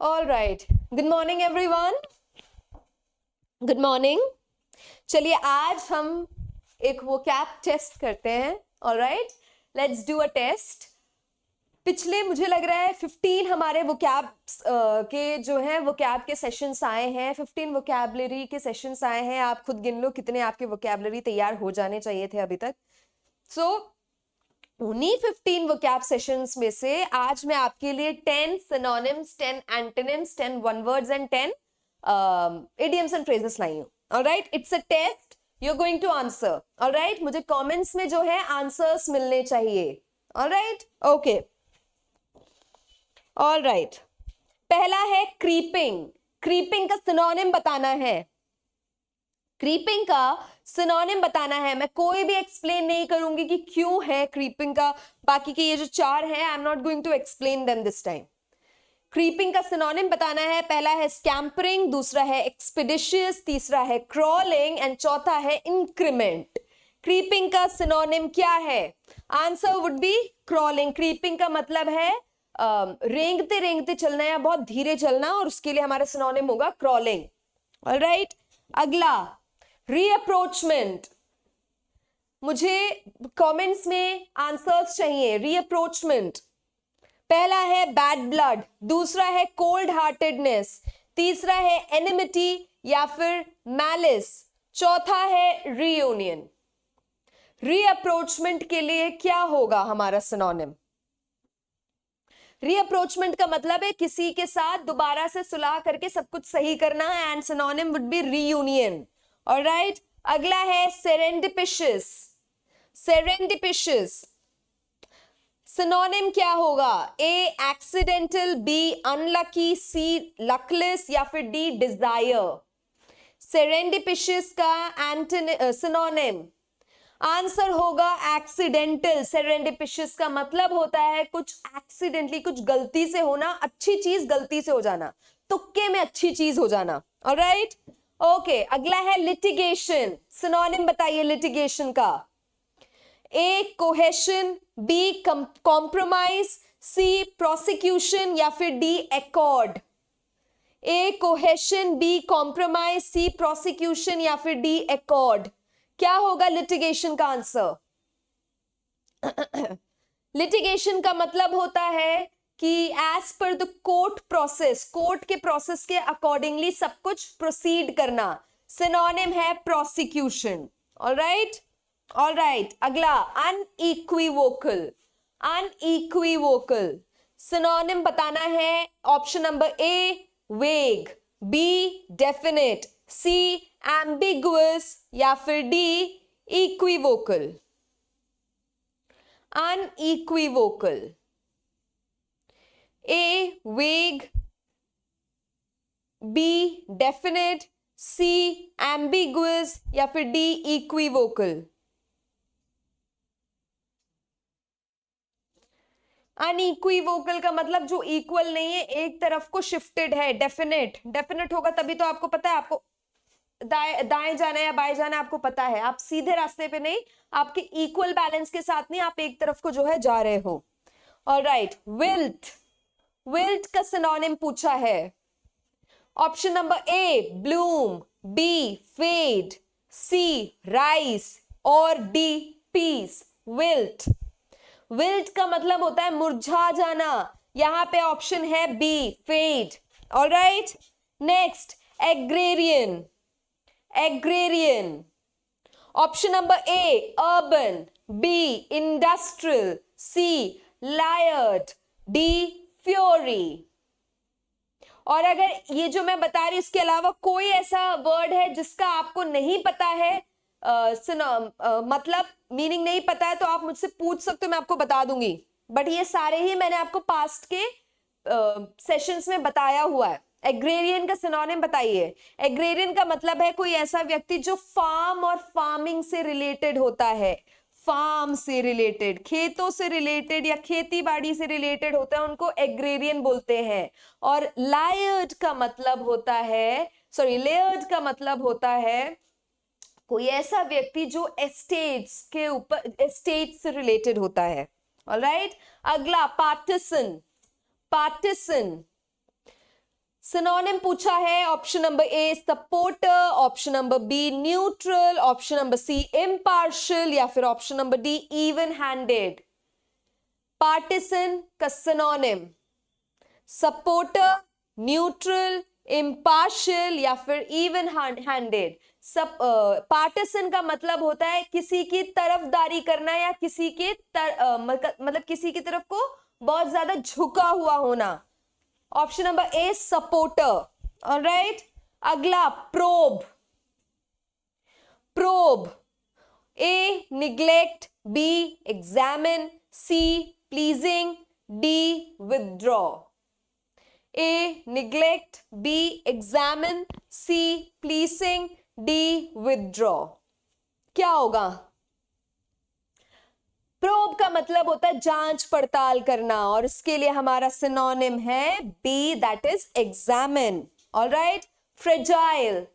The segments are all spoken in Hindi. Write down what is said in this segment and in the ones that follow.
All right, good morning everyone. Good morning. चलिए आज हम एक वोकैब टेस्ट करते हैं। All right, let's do a test. पिछले मुझे लग रहा है 15 हमारे वोकैब के जो है वोकैब के सेशंस आए हैं। 15 वोकैबलरी के सेशंस आए हैं। आप खुद गिन लो कितने आपके वोकैबलरी तैयार हो जाने चाहिए थे अभी तक। सो उन्हीं 15 वोकैब सेशंस में से आज मैं आपके लिए 10 synonyms, 10 antonyms, 10 one words and 10 idioms and phrases लाई हूं। Alright, it's a test, you are going to answer. Alright, मुझे कमेंट्स में जो है आंसर्स मिलने चाहिए। Alright, okay. ऑलराइट, पहला है क्रीपिंग। क्रीपिंग का सिनोनिम बताना है। क्रीपिंग का सिनोनिम बताना है। मैं कोई भी एक्सप्लेन नहीं करूंगी कि क्यों है क्रीपिंग का। बाकी के ये जो चार है, I am not going to explain them this time. Creeping का सिनोनिम बताना है। पहला है स्कैम्परिंग, दूसरा है एक्सपेडिशियस, तीसरा है क्रॉलिंग एंड चौथा है इंक्रीमेंट। क्रीपिंग का सिनोनिम क्या है? Answer would be crawling. Creeping का मतलब है रेंगते रेंगते चलना या बहुत धीरे चलना, और उसके लिए हमारा सिनोनिम होगा क्रॉलिंग। ऑलराइट, अगला रीअप्रोचमेंट। मुझे कमेंट्स में आंसर्स चाहिए। रीअप्रोचमेंट, पहला है बैड ब्लड, दूसरा है कोल्ड हार्टेडनेस, तीसरा है एनिमिटी या फिर मैलिस, चौथा है रीयूनियन। रीअप्रोचमेंट के लिए क्या होगा हमारा सिनोनिम? रीअप्रोचमेंट का मतलब है किसी के साथ दोबारा से सुलह करके सब कुछ सही करना है, and synonym would be reunion. Alright, अगला है सेरेंडिपिशियस। सेरेंडिपिशियस सिनोनिम क्या होगा? ए एक्सीडेंटल, बी अनलकी, सी लकलेस या फिर डी डिजायर। सेरेंडिपिशियस का सिनोनिम आंसर होगा एक्सीडेंटल। सेरेंडिपिशियस का मतलब होता है कुछ एक्सीडेंटली, कुछ गलती से होना, अच्छी चीज गलती से हो जाना, तुक्के में अच्छी चीज हो जाना। Alright, okay. अगला है लिटिगेशन। सिनोनिम बताइए लिटिगेशन का। A cohesion, B compromise, C prosecution या फिर D accord. A cohesion, B compromise, C prosecution या फिर डी एकॉर्ड। क्या होगा लिटिगेशन का आंसर? लिटिगेशन का मतलब होता है कि as per the court process, court के प्रोसेस के अकॉर्डिंगली सब कुछ प्रोसीड करना। सिनोनिम है प्रोसिक्यूशन। ऑलराइट, ऑलराइट, अगला अनइक्विवोकल। अनइक्विवोकल सिनोनिम बताना है। ऑप्शन नंबर ए वेग, बी डेफिनेट, सी एम्बिगुअस या फिर डी इक्विवोकल। अनइक्विवोकल, ए वेग, बी डेफिनेट, सी एम्बिगुअस या फिर डी इक्विवोकल। अनइक्विवोकल का मतलब जो इक्वल नहीं है, एक तरफ को शिफ्टेड है। डेफिनेट, डेफिनेट होगा तभी तो आपको पता है आपको दाएं जाना है या बाएं जाना है, आपको पता है। आप सीधे रास्ते पे नहीं, आपके इक्वल बैलेंस के साथ नहीं, आप एक तरफ को जो है जा रहे हो। Alright, wilt. विल्ट का सिनोनिम पूछा है। Option number A bloom, B fade, C rise और डी पीस। विल्ट, विल्ट का मतलब होता है मुरझा जाना। यहां पे ऑप्शन है B fed. Alright, next agrarian. Agrarian, option number A urban, B industrial, C layered, D fury. और अगर ये जो मैं बता रही हूं इसके अलावा कोई ऐसा वर्ड है जिसका आपको नहीं पता है, मतलब मीनिंग नहीं पता है, तो आप मुझसे पूछ सकते हो, मैं आपको बता दूंगी। बट ये सारे ही मैंने आपको पास्ट के सेशंस में बताया हुआ है। एग्रेरियन का सिनोनिम बताइए। एग्रेरियन का मतलब है कोई ऐसा व्यक्ति जो फार्म और फार्मिंग से रिलेटेड होता है। फार्म से रिलेटेड, खेतों से रिलेटेड या खेती बाड़ी से रिलेटेड होता है, उनको एग्रेरियन बोलते हैं। और लायर्ड का मतलब होता है, सॉरी, लेयर्ड का मतलब होता है कोई ऐसा व्यक्ति जो एस्टेट्स के ऊपर, एस्टेट से रिलेटेड होता है। ऑलराइट, अगला पार्टिसन। पार्टिसन सिनोनिम पूछा है option number A supporter, option number B neutral, option number C impartial या फिर option number D even handed. Partisan का सिनोनिम सपोर्टर, न्यूट्रल, इम्पार्शियल या फिर इवन हैंडेड। सब पार्टिसन का मतलब होता है किसी की तरफदारी करना या किसी के मतलब किसी की तरफ को बहुत ज्यादा झुका हुआ होना। Option number A supporter. Alright, अगला probe. Probe A neglect, B examine, C pleasing, D withdraw. A neglect, B examine, C pleasing, D withdraw. क्या होगा? प्रोब का मतलब होता है जांच पड़ताल करना और इसके लिए हमारा सिनोनिम है B, that is examine. Alright, fragile.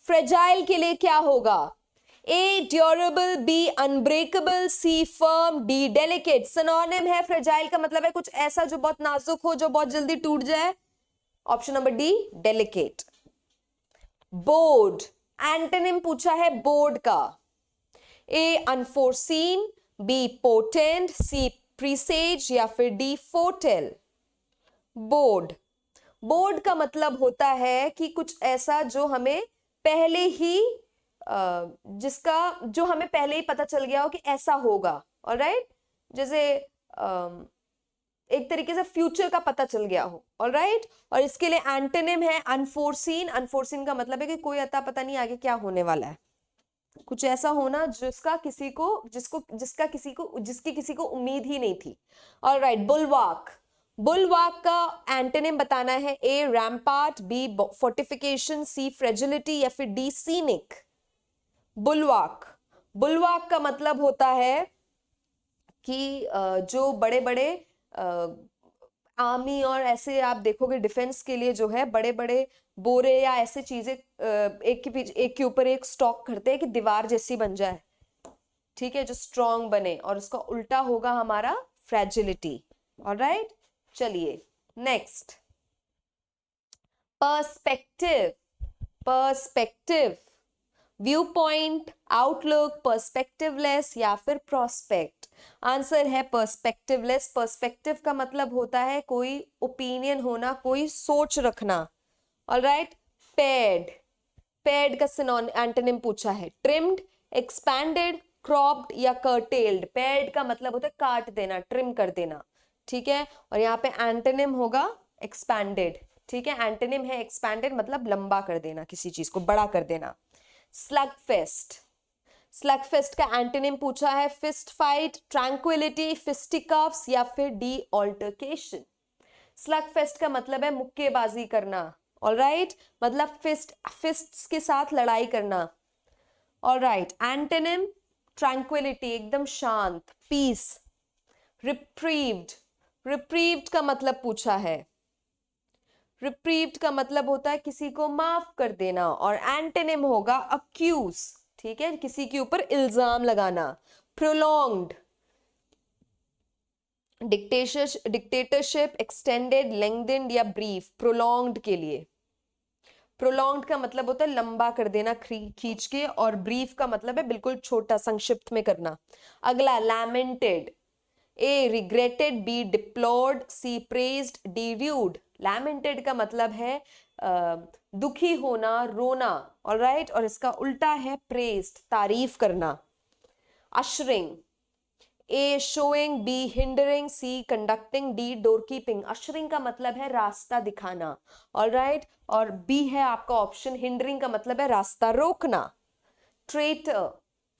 Fragile के लिए क्या होगा? A durable, B unbreakable, C firm, D delicate. Synonym है फ्रेजाइल का मतलब है कुछ ऐसा जो बहुत नाजुक हो, जो बहुत जल्दी टूट जाए। Option number D delicate. Board, antonym पूछा है बोर्ड का। ए अनफोर्सीन, बी पोटेंट, सी प्रीसेज या फिर डी फोटेल। बोर्ड, बोर्ड का मतलब होता है कि कुछ ऐसा जो हमें पहले ही जिसका जो हमें पहले ही पता चल गया हो कि ऐसा होगा। ऑलराइट, जैसे एक तरीके से फ्यूचर का पता चल गया हो। ऑलराइट, और इसके लिए एंटोनिम है अनफोर्सीन। अनफोर्सीन का मतलब है कि कोई अता पता नहीं आगे क्या होने वाला है, कुछ ऐसा होना जिसका किसी को जिसकी किसी को उम्मीद ही नहीं थी। ऑलराइट, बुलवाक। बुलवाक का एंटोनिम बताना है। ए रैम्पार्ट, बी फोर्टिफिकेशन, सी फ्रेजिलिटी या फिर डी सीनिक। बुलवाक, बुलवाक का मतलब होता है कि जो बड़े बड़े आर्मी और ऐसे आप देखोगे डिफेंस के लिए जो है बड़े बड़े बोरे या ऐसे चीजें एक के ऊपर एक स्टॉक करते हैं कि दीवार जैसी बन जाए, ठीक है, जो स्ट्रांग बने, और उसका उल्टा होगा हमारा फ्रेजिलिटी। ऑलराइट, चलिए next, perspective. Perspective, view point, outlook, perspectiveless या फिर प्रोस्पेक्ट। आंसर है पर्सपेक्टिवलेस। पर्सपेक्टिव का मतलब होता है कोई ओपिनियन होना, कोई सोच रखना। Alright, paid. पेड का एंटोनिम पूछा है। ट्रिम्ड, एक्सपैंडेड, क्रॉप्ड या कर्टेल्ड। पेड का मतलब होता है काट देना, ट्रिम कर देना, ठीक है, और यहाँ पे एंटोनिम होगा एक्सपैंडेड। ठीक है, एंटोनिम है एक्सपैंडेड, मतलब लंबा कर देना, किसी चीज को बड़ा कर देना। स्लगफेस्ट। स्लगफेस्ट का एंटोनिम पूछा है। फिस्ट फाइट, ट्रैंक्विलिटी, फिस्टिकफ्स या फिर डी ऑल्टरकेशन। स्लगफेस्ट का मतलब है मुक्केबाजी करना। ऑलराइट, मतलब फिस्ट्स के साथ लड़ाई करना। ऑलराइट, एंटोनिम ट्रैंक्विलिटी, एकदम शांत, पीस। रिप्रीव्ड, रिप्रीव्ड का मतलब पूछा है। रिप्रीव्ड का मतलब होता है किसी को माफ कर देना, और एंटोनिम होगा अक्यूज, ठीक है, किसी के ऊपर इल्जाम लगाना। प्रोलॉन्ग्ड, डिक्टेटरशिप, एक्सटेंडेड, लेंग्थेन्ड या ब्रीफ। प्रोलॉन्ग्ड के लिए, प्रोलॉन्ग्ड का मतलब होता है लंबा कर देना खींच के, और ब्रीफ का मतलब है बिल्कुल छोटा, संक्षिप्त में करना। अगला लैमेंटेड। ए रिग्रेटेड, बी डिप्लोर्ड, सी प्रेज्ड, डी र्यूड। लैमेंटेड का मतलब है दुखी होना, रोना। ऑलराइट, और इसका उल्टा है प्रेज्ड, तारीफ करना। Ushering. A showing, B hindering, C conducting, D door keeping. Ushering का मतलब है रास्ता दिखाना। ऑलराइट, और बी है आपका ऑप्शन, हिंडरिंग का मतलब है रास्ता रोकना। ट्रेटर,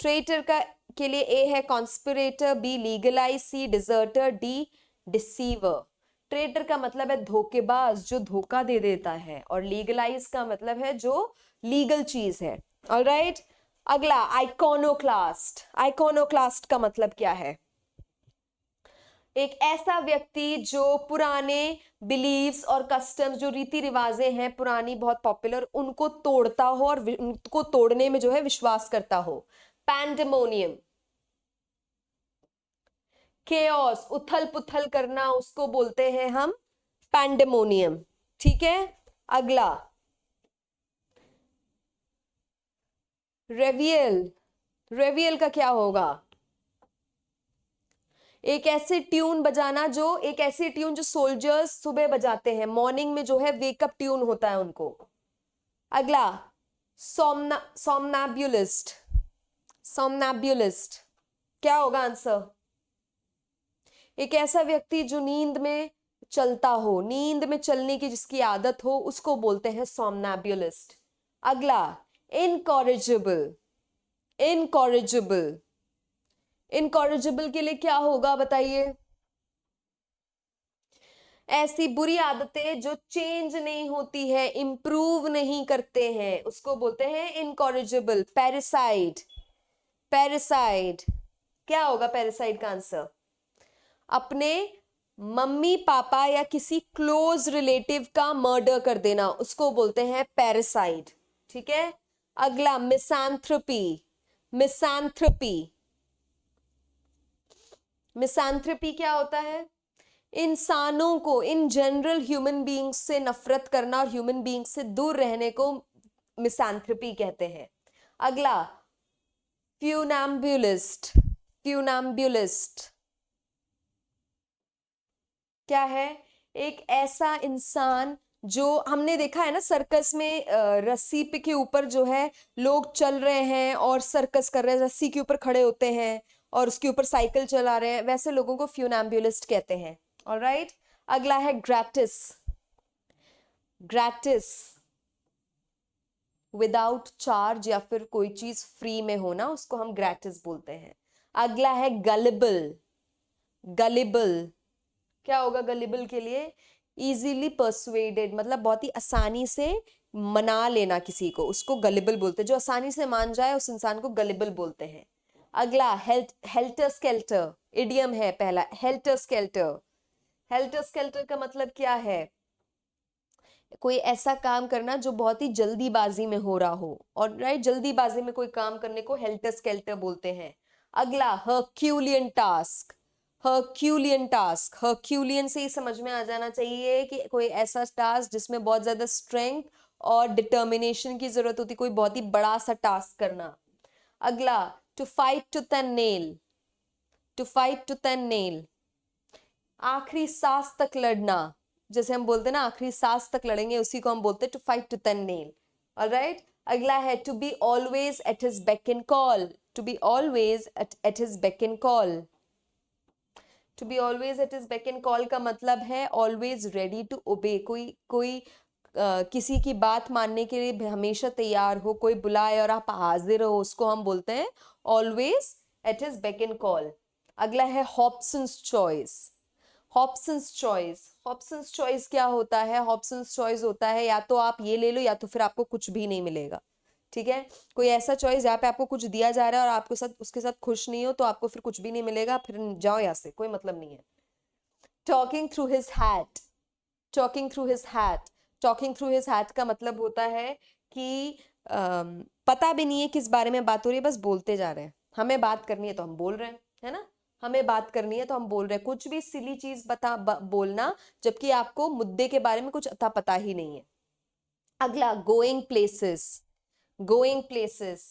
ट्रेटर का के लिए ए है कॉन्स्पिरेटर, बी लीगलाइज, सी डिजर्टर, डी डिसीवर। ट्रेटर का मतलब है धोखेबाज, जो धोखा दे देता है, और लीगलाइज का मतलब है जो लीगल चीज है। ऑलराइट, अगला आइकोनोक्लास्ट। आइकोनोक्लास्ट का मतलब क्या है? एक ऐसा व्यक्ति जो पुराने बिलीव्स और कस्टम्स, जो रीति रिवाजें हैं पुरानी बहुत पॉपुलर, उनको तोड़ता हो और उनको तोड़ने में जो है विश्वास करता हो। पैंडेमोनियम, केओस, उथल पुथल करना, उसको बोलते हैं हम पैंडेमोनियम। ठीक है, अगला रेवियल, रेवियल का क्या होगा? एक ऐसी ट्यून बजाना, जो एक ऐसी ट्यून जो सोल्जर्स सुबह बजाते हैं, मॉर्निंग में जो है वेकअप ट्यून होता है उनको। अगला सोमनाब्यूलिस्ट, सोमनाब्यूलिस्ट क्या होगा आंसर? एक ऐसा व्यक्ति जो नींद में चलता हो, नींद में चलने की जिसकी आदत हो, उसको बोलते हैं सोमनाब्यूलिस्ट। अगला इनकॉरिजिबल, इनकॉरिजिबल, इनकॉरिजिबल के लिए क्या होगा बताइए? ऐसी बुरी आदतें जो चेंज नहीं होती है, इंप्रूव नहीं करते हैं, उसको बोलते हैं इनकॉरिजिबल। पैरासाइड, पैरासाइड क्या होगा पैरासाइड का आंसर? अपने मम्मी पापा या किसी क्लोज रिलेटिव का मर्डर कर देना, उसको बोलते हैं पैरासाइड। ठीक है। अगला मिसैंथ्रोपी, मिसैंथ्रोपी, मिसैंथ्रोपी क्या होता है? इंसानों को, इन जनरल ह्यूमन बीइंग्स से नफरत करना और ह्यूमन बीइंग्स से दूर रहने को मिसैंथ्रोपी कहते हैं। अगला फ्यूनैम्बुलिस्ट, फ्यूनैम्बुलिस्ट क्या है? एक ऐसा इंसान जो हमने देखा है ना सर्कस में, रस्सी पे के ऊपर जो है लोग चल रहे हैं और सर्कस कर रहे हैं, रस्सी के ऊपर खड़े होते हैं और उसके ऊपर साइकिल चला रहे हैं, वैसे लोगों को फ्यूनैम्बुलिस्ट कहते हैं। ऑलराइट। अगला है ग्रैटिस, ग्रैटिस विदाउट चार्ज या फिर कोई चीज फ्री में होना, उसको हम ग्रैटिस बोलते हैं। अगला है गलिबल, गलिबल क्या होगा गलिबल के लिए? इजीली परसुएडेड, मतलब बहुत ही आसानी से मना लेना किसी को, उसको गलिबल बोलते हैं। जो आसानी से मान जाए उस इंसान को गलिबल बोलते हैं। अगला हेल्टर स्केल्टर, इडियम है पहला, हेल्टर स्केल्टर। हेल्टर स्केल्टर का मतलब क्या है? कोई ऐसा काम करना जो बहुत ही जल्दीबाजी में हो रहा हो, और राइट, जल्दीबाजी में कोई काम करने को हेल्टर स्केल्टर बोलते हैं। अगला हर्क्यूलियन टास्क, हर्क्यूलियन टास्क, हर्क्यूलियन से ही समझ में आ जाना चाहिए कि कोई ऐसा टास्क जिसमें बहुत ज्यादा स्ट्रेंथ और डिटर्मिनेशन की जरूरत होती, कोई बहुत ही बड़ा सा टास्क करना। अगला to fight tooth and nail, to fight tooth and nail आखिरी सांस तक लड़ना, जैसे हम बोलते हैं ना आखिरी सांस तक लड़ेंगे, उसी को हम बोलते हैं to fight tooth and nail. Alright. अगला है to be always at his beck and call, to be always at his beck and call. To be always at his beck and call का मतलब है ऑलवेज रेडी टू ओबे, कोई किसी की बात मानने के लिए हमेशा तैयार हो, कोई बुलाए और आप हाजिर हो, उसको हम बोलते हैं always at his beck and call. अगला है Hobson's choice, Hobson's choice, Hobson's choice क्या होता है? हॉब्सन्स चॉइस होता है या तो आप ये ले लो या तो फिर आपको कुछ भी नहीं मिलेगा। ठीक है। कोई ऐसा चॉइस जहाँ पे आपको कुछ दिया जा रहा है और आपके साथ उसके साथ खुश नहीं हो, तो आपको फिर कुछ भी नहीं मिलेगा, फिर जाओ यहाँ से, कोई मतलब नहीं है। Talking through his hat, talking through his hat, talking through his hat का मतलब होता है कि पता भी नहीं है किस बारे में बात हो रही है, बस बोलते जा रहे हैं। हमें बात करनी है तो हम बोल रहे हैं, है ना, हमें बात करनी है तो हम बोल रहे हैं, कुछ भी सिली चीज बोलना जबकि आपको मुद्दे के बारे में कुछ अता पता ही नहीं है। अगला going places, going places,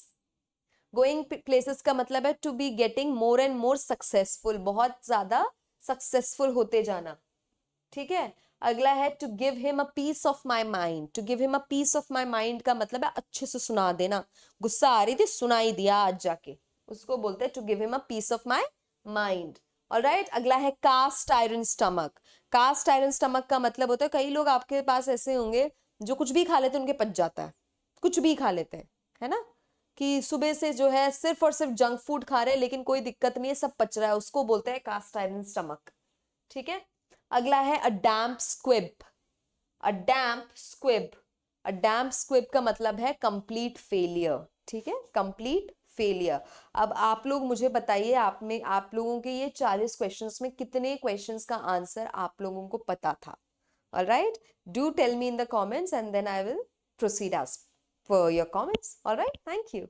going places का मतलब है to be getting more and more successful, बहुत ज्यादा सक्सेसफुल होते जाना। ठीक है। अगला है to give him a piece of my mind, to give him a piece of my mind का मतलब है अच्छे से सुना देना, गुस्सा आ रही थी सुनाई दिया आज जाके, उसको बोलते हैं to give him a piece of my mind. Alright. अगला है cast iron stomach, cast iron stomach का मतलब होता है, कई लोग आपके पास ऐसे होंगे जो कुछ भी खा लेते हैं उनके पच जाता है, कुछ भी खा लेते हैं, है ना, कि सुबह से जो है सिर्फ और सिर्फ जंक फूड खा रहे हैं लेकिन कोई दिक्कत नहीं है, सब पच रहा है, उसको बोलते हैं कास्ट आयरन स्टमक। ठीक है। अगला है अ डैम्प स्क्विब, अ डैम्प स्क्विब, अ डैम्प स्क्विब का मतलब है कंप्लीट फेलियर। ठीक है, कंप्लीट फेलियर। अब आप लोग मुझे बताइए, आप लोगों के ये 40 क्वेश्चंस में कितने क्वेश्चंस का आंसर आप लोगों को पता था? Alright, do tell me in the comments and then I will proceed as per your comments. All right, thank you.